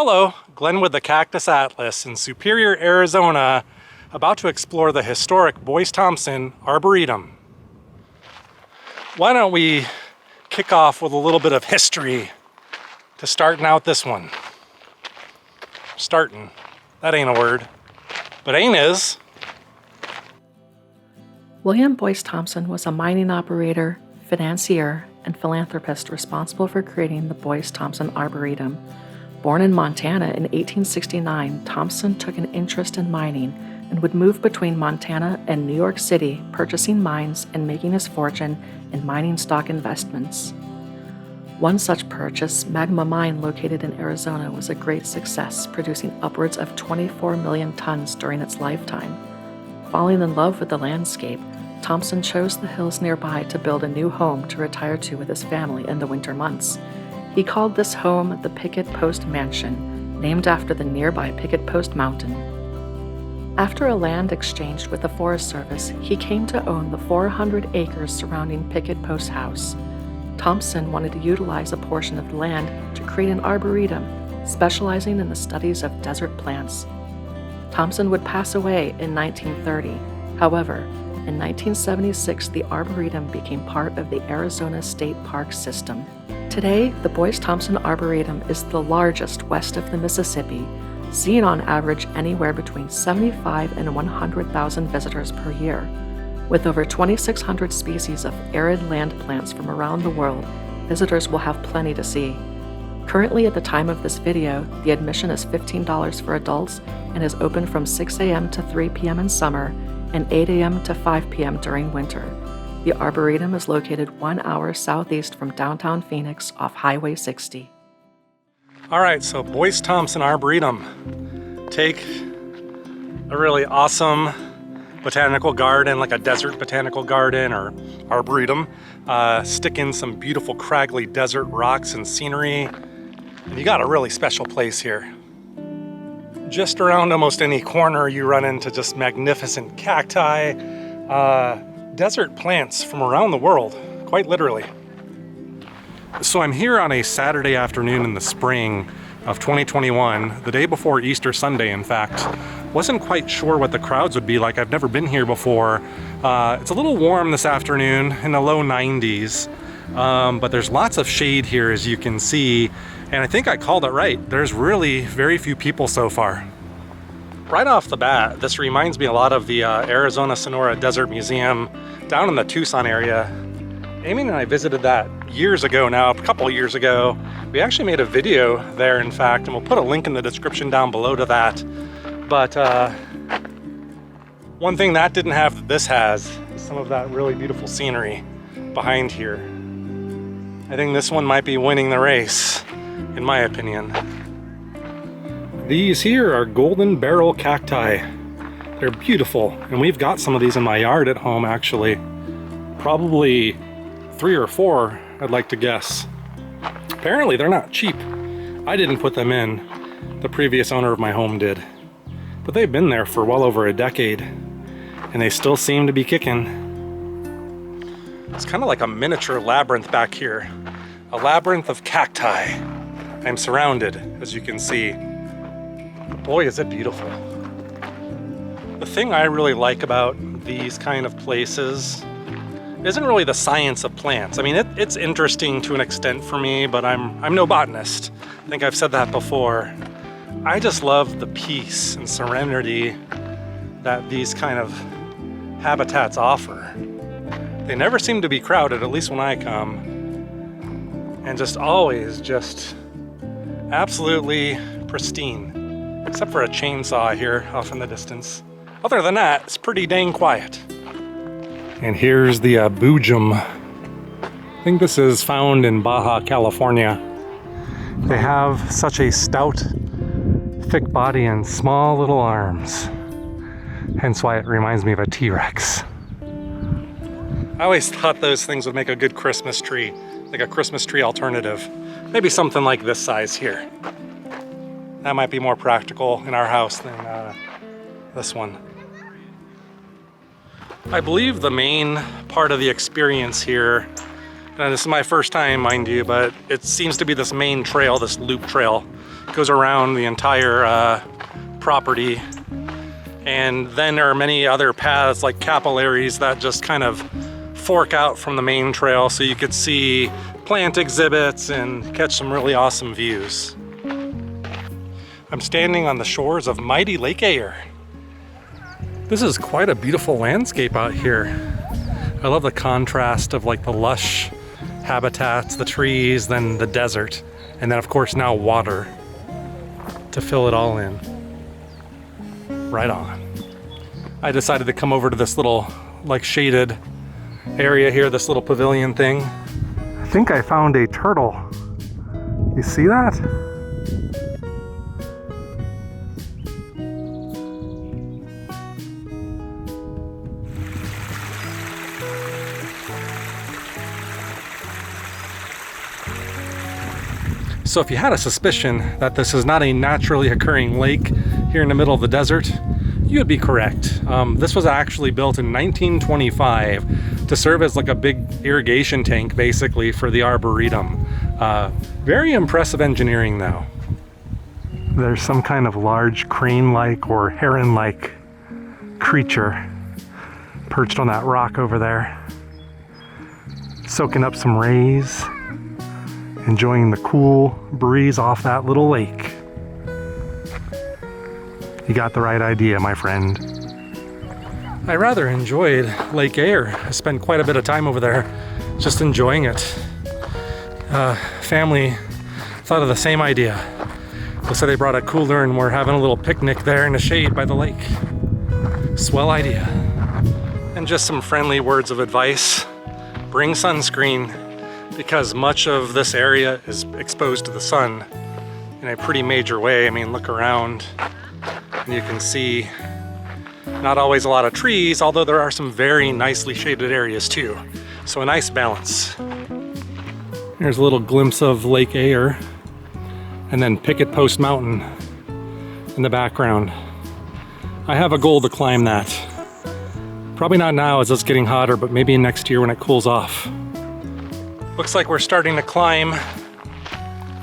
Hello, Glenn with the Cactus Atlas in Superior, Arizona, about to explore the historic Boyce-Thompson Arboretum. Why don't we kick off with a little bit of history to starting out this one. Starting, that ain't a word, but ain't is. William Boyce-Thompson was a mining operator, financier, and philanthropist responsible for creating the Boyce-Thompson Arboretum. Born in Montana in 1869, Thompson took an interest in mining and would move between Montana and New York City, purchasing mines and making his fortune in mining stock investments. One such purchase, Magma Mine located in Arizona, was a great success, producing upwards of 24 million tons during its lifetime. Falling in love with the landscape, Thompson chose the hills nearby to build a new home to retire to with his family in the winter months. He called this home the Picket Post Mansion, named after the nearby Picket Post Mountain. After a land exchanged with the Forest Service, he came to own the 400 acres surrounding Picket Post House. Thompson wanted to utilize a portion of the land to create an arboretum, specializing in the studies of desert plants. Thompson would pass away in 1930. However, in 1976, the Arboretum became part of the Arizona State Park system. Today, the Boyce-Thompson Arboretum is the largest west of the Mississippi, seeing on average anywhere between 75 and 100,000 visitors per year. With over 2,600 species of arid land plants from around the world, visitors will have plenty to see. Currently, at the time of this video, the admission is $15 for adults and is open from 6 a.m. to 3 p.m. in summer and 8 a.m. to 5 p.m. during winter. The Arboretum is located 1 hour southeast from downtown Phoenix off Highway 60. All right, so Boyce-Thompson Arboretum. Take a really awesome botanical garden, like a desert botanical garden or arboretum, stick in some beautiful craggly desert rocks and scenery, and you got a really special place here. Just around almost any corner you run into just magnificent cacti, desert plants from around the world, quite literally. So I'm here on a Saturday afternoon in the spring of 2021, the day before Easter Sunday, in fact. Wasn't quite sure what the crowds would be like. I've never been here before. It's a little warm this afternoon, in the low 90s, but there's lots of shade here, as you can see, and I think I called it right. There's really very few people so far. Right off the bat, this reminds me a lot of the Arizona Sonora Desert Museum down in the Tucson area. Amy and I visited that years ago now, a couple of years ago. We actually made a video there, in fact, and we'll put a link in the description down below to that. But one thing that didn't have that this has is some of that really beautiful scenery behind here. I think this one might be winning the race, in my opinion. These here are golden barrel cacti. They're beautiful, and we've got some of these in my yard at home, actually. Probably 3 or 4, I'd like to guess. Apparently they're not cheap. I didn't put them in. The previous owner of my home did. But they've been there for well over a decade, and they still seem to be kicking. It's kind of like a miniature labyrinth back here. A labyrinth of cacti. I'm surrounded, as you can see. Boy, is it beautiful. The thing I really like about these kind of places isn't really the science of plants. I mean, it's interesting to an extent for me, but I'm no botanist. I think I've said that before. I just love the peace and serenity that these kind of habitats offer. They never seem to be crowded, at least when I come, and just always just absolutely pristine, except for a chainsaw here off in the distance. Other than that, it's pretty dang quiet. And here's the Boojum. I think this is found in Baja, California. They have such a stout, thick body and small little arms. Hence why it reminds me of a T-Rex. I always thought those things would make a good Christmas tree, like a Christmas tree alternative. Maybe something like this size here. That might be more practical in our house than this one. I believe the main part of the experience here, and this is my first time, mind you, but it seems to be this main trail, this loop trail, goes around the entire property. And then there are many other paths like capillaries that just kind of fork out from the main trail, so you could see plant exhibits and catch some really awesome views. I'm standing on the shores of mighty Lake Ayer. This is quite a beautiful landscape out here. I love the contrast of like the lush habitats, the trees, then the desert, and then of course now water to fill it all in. Right on. I decided to come over to this little like shaded area here, this little pavilion thing. I think I found a turtle. You see that? So if you had a suspicion that this is not a naturally occurring lake here in the middle of the desert, you would be correct. This was actually built in 1925 to serve as like a big irrigation tank basically for the Arboretum. Very impressive engineering though. There's some kind of large crane-like or heron-like creature perched on that rock over there, soaking up some rays, enjoying the cool breeze off that little lake. You got the right idea, my friend. I rather enjoyed Lake Ayer. I spent quite a bit of time over there just enjoying it. Family thought of the same idea. They said they brought a cooler and we're having a little picnic there in the shade by the lake. Swell idea. And just some friendly words of advice. Bring sunscreen, because much of this area is exposed to the sun in a pretty major way. I mean, look around and you can see not always a lot of trees, although there are some very nicely shaded areas too. So a nice balance. Here's a little glimpse of Lake Ayer and then Picket Post Mountain in the background. I have a goal to climb that. Probably not now as it's getting hotter, but maybe next year when it cools off. Looks like we're starting to climb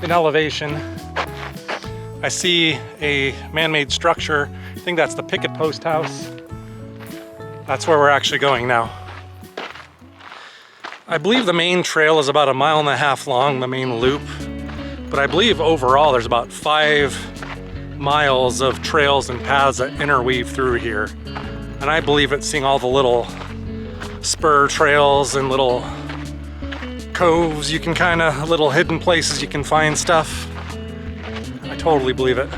in elevation. I see a man-made structure. I think that's the Picket Post House. That's where we're actually going now. I believe the main trail is about 1.5 miles long, the main loop. But I believe overall there's about 5 miles of trails and paths that interweave through here. And I believe it's seeing all the little spur trails and little coves you can little hidden places you can find stuff. I totally believe it.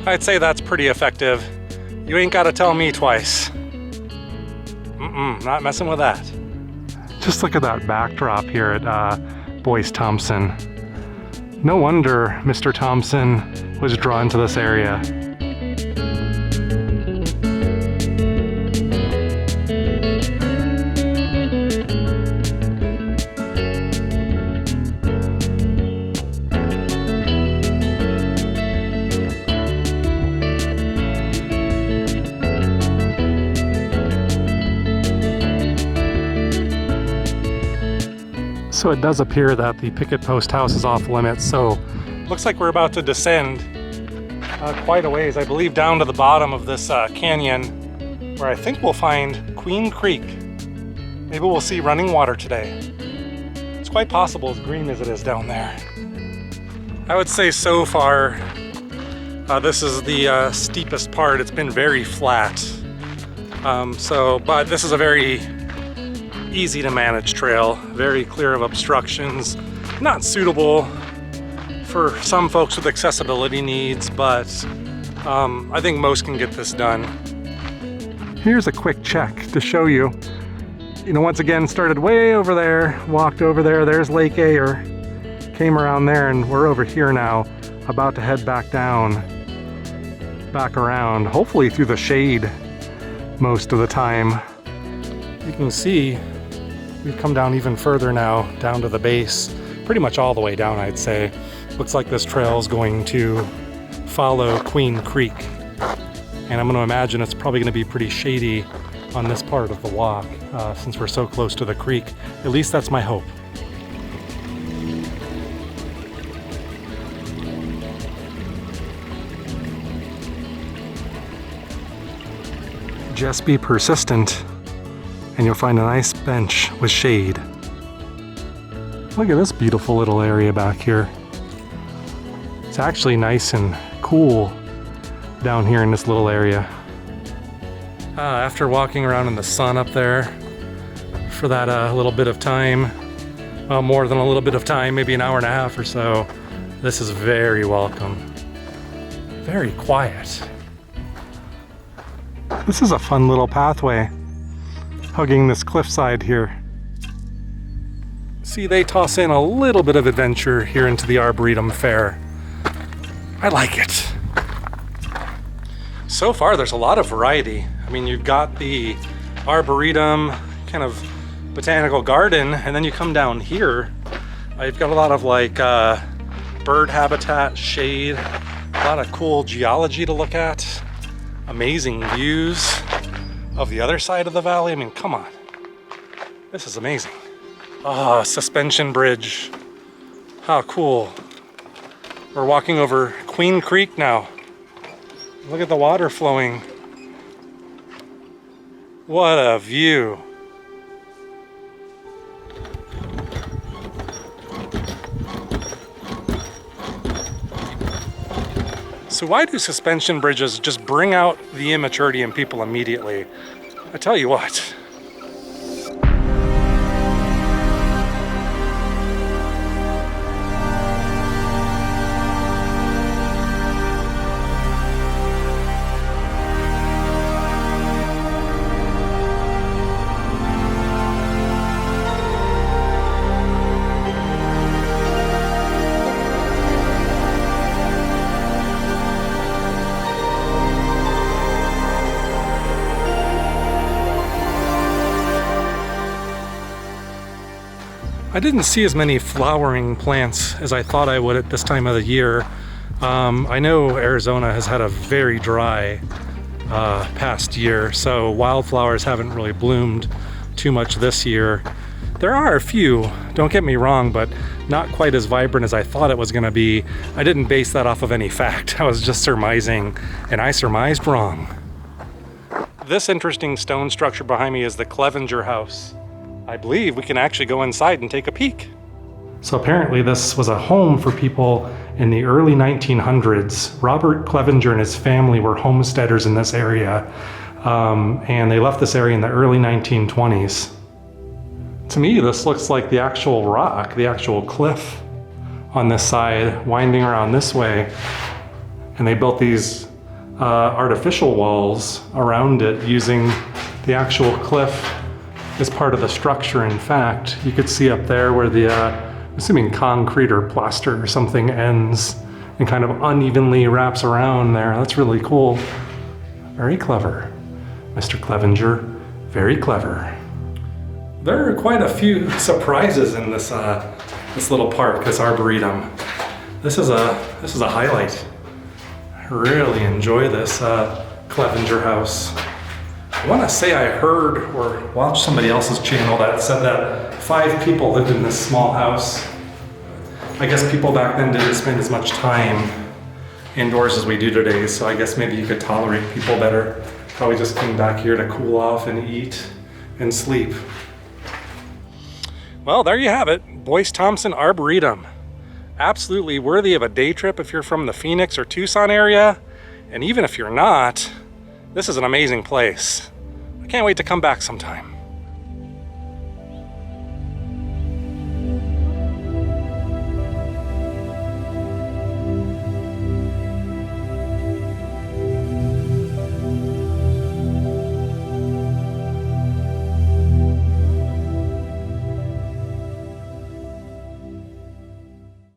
I'd say that's pretty effective. You ain't gotta tell me twice. Not messing with that. Just look at that backdrop here at Boyce Thompson. No wonder Mr. Thompson was drawn to this area. So it does appear that the Picket Post House is off limits, so looks like we're about to descend quite a ways, I believe down to the bottom of this canyon, where I think we'll find Queen Creek. Maybe we'll see running water today. It's quite possible, as green as it is down there. I would say so far, this is the steepest part. It's been very flat. But this is a very easy to manage trail, very clear of obstructions, not suitable for some folks with accessibility needs, but I think most can get this done. Here's a quick check to show you. Once again, started way over there, walked over there, there's Lake Ayer, came around there, and we're over here now, about to head back down, back around, hopefully through the shade most of the time. You can see we've come down even further now, down to the base, pretty much all the way down, I'd say. Looks like this trail is going to follow Queen Creek. And I'm going to imagine it's probably going to be pretty shady on this part of the walk, since we're so close to the creek. At least that's my hope. Just be persistent and you'll find a nice bench with shade. Look at this beautiful little area back here. It's actually nice and cool down here in this little area. After walking around in the sun up there for that little bit of time, well, more than a little bit of time, maybe an hour and a half or so, this is very welcome. Very quiet. This is a fun little pathway, hugging this cliffside here. See, they toss in a little bit of adventure here into the Arboretum Fair. I like it. So far, there's a lot of variety. I mean, you've got the Arboretum, kind of botanical garden, and then you come down here. You've got a lot of like bird habitat, shade, a lot of cool geology to look at, amazing views of the other side of the valley. I mean, come on. This is amazing. Ah, suspension bridge. How cool. We're walking over Queen Creek now. Look at the water flowing. What a view. So why do suspension bridges just bring out the immaturity in people immediately? I tell you what. I didn't see as many flowering plants as I thought I would at this time of the year. I know Arizona has had a very dry past year, so wildflowers haven't really bloomed too much this year. There are a few, don't get me wrong, but not quite as vibrant as I thought it was going to be. I didn't base that off of any fact. I was just surmising, and I surmised wrong. This interesting stone structure behind me is the Clevenger House. I believe we can actually go inside and take a peek. So apparently this was a home for people in the early 1900s. Robert Clevenger and his family were homesteaders in this area, and they left this area in the early 1920s. To me, this looks like the actual rock, the actual cliff on this side, winding around this way. And they built these artificial walls around it using the actual cliff as part of the structure. In fact, you could see up there where the, assuming concrete or plaster or something ends and kind of unevenly wraps around there. That's really cool. Very clever, Mr. Clevenger, very clever. There are quite a few surprises in this this little park, this arboretum. This is a highlight. I really enjoy this Clevenger House. I want to say I heard or watched somebody else's channel that said that 5 people lived in this small house. I guess people back then didn't spend as much time indoors as we do today, so I guess maybe you could tolerate people better. Probably just came back here to cool off and eat and sleep. Well, there you have it, Boyce Thompson Arboretum. Absolutely worthy of a day trip if you're from the Phoenix or Tucson area, and even if you're not, this is an amazing place. I can't wait to come back sometime.